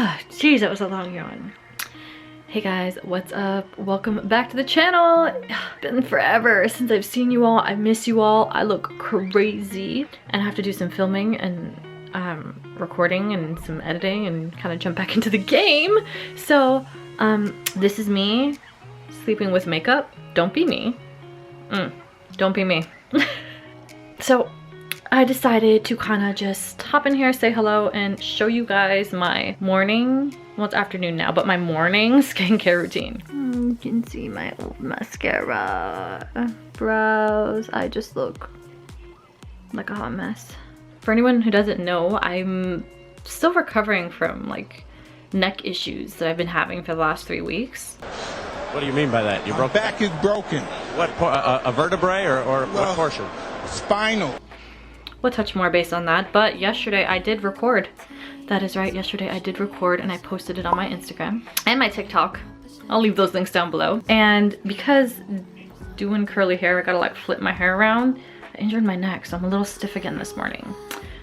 Jeez, that was a long yawn. Hey guys, what's up? Welcome back to the channel. It's been forever since I've seen you all. I miss you all. I look crazy and I have to do some filming and recording and some editing and kind of jump back into the game. So this is me sleeping with makeup. Don't be me. Don't be me. So I decided to kind of just hop in here, say hello, and show you guys my morning, well it's afternoon now, but my morning skincare routine. You can see my old mascara, brows. I just look like a hot mess. For anyone who doesn't know, I'm still recovering from like neck issues that I've been having for the last 3 weeks. What do you mean by that? You broke? My back is broken. What, a vertebrae or well, what portion? Spinal. We'll touch more based on that, but yesterday I did record. That is right, yesterday I did record and I posted it on my Instagram and my TikTok. I'll leave those links down below. And because doing curly hair, I gotta like flip my hair around, I injured my neck, so I'm a little stiff again this morning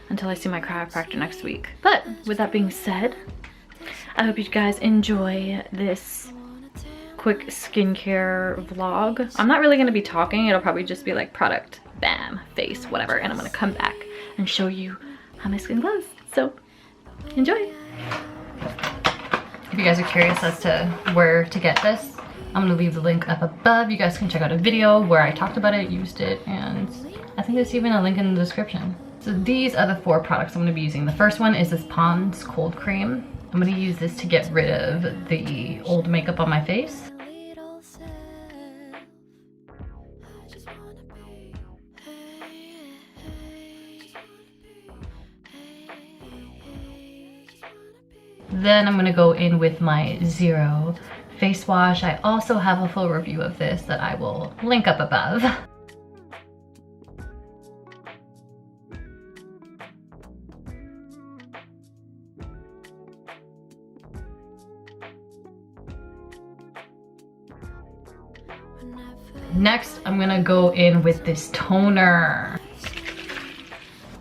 until I see my chiropractor next week. But with that being said, I hope you guys enjoy this quick skincare vlog. I'm not really gonna be talking, it'll probably just be like product, bam, face, whatever, and I'm gonna come back and show you how my skin glows. So enjoy. If you guys are curious as to where to get this, I'm gonna leave the link up above. You guys can check out a video where I talked about it, used it, and I think there's even a link in the description. So these are the 4 products I'm gonna be using. The first one is this Pond's Cold Cream. I'm gonna use this to get rid of the old makeup on my face. Then I'm gonna go in with my Zero face wash. I also have a full review of this that I will link up above. Next, I'm gonna go in with this toner.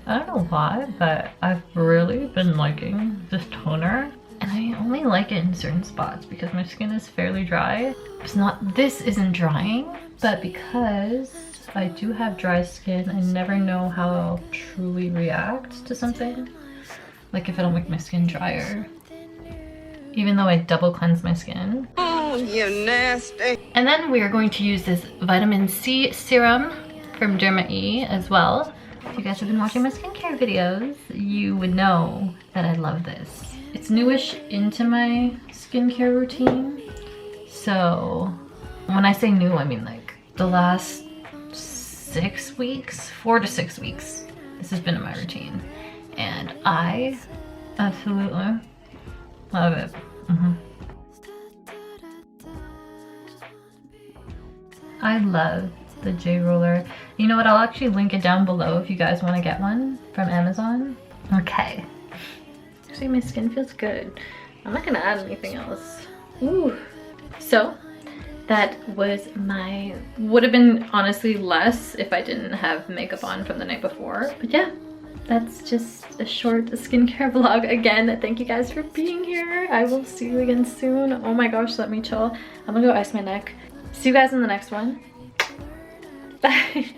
I don't know why, but I've really been liking this toner. And I only like it in certain spots because my skin is fairly dry. This isn't drying, but because I do have dry skin, I never know how I'll truly react to something. Like if it'll make my skin drier. Even though I double cleanse my skin. Oh, you're nasty. And then we are going to use this vitamin C serum from Derma E as well. If you guys have been watching my skincare videos, you would know that I love this. It's newish into my skincare routine. So when I say new, I mean like the last 6 weeks, 4 to 6 weeks, this has been in my routine. And I absolutely love it. I love the J roller. You know what, I'll actually link it down below if you guys want to get one from Amazon. Okay. See, my skin feels good. I'm not gonna add anything else. Ooh. So that was would have been honestly less if I didn't have makeup on from the night before. But yeah, that's just a short skincare vlog. Again, thank you guys for being here. I will see you again soon. Oh my gosh, let me chill. I'm gonna go ice my neck. See you guys in the next one. Bye.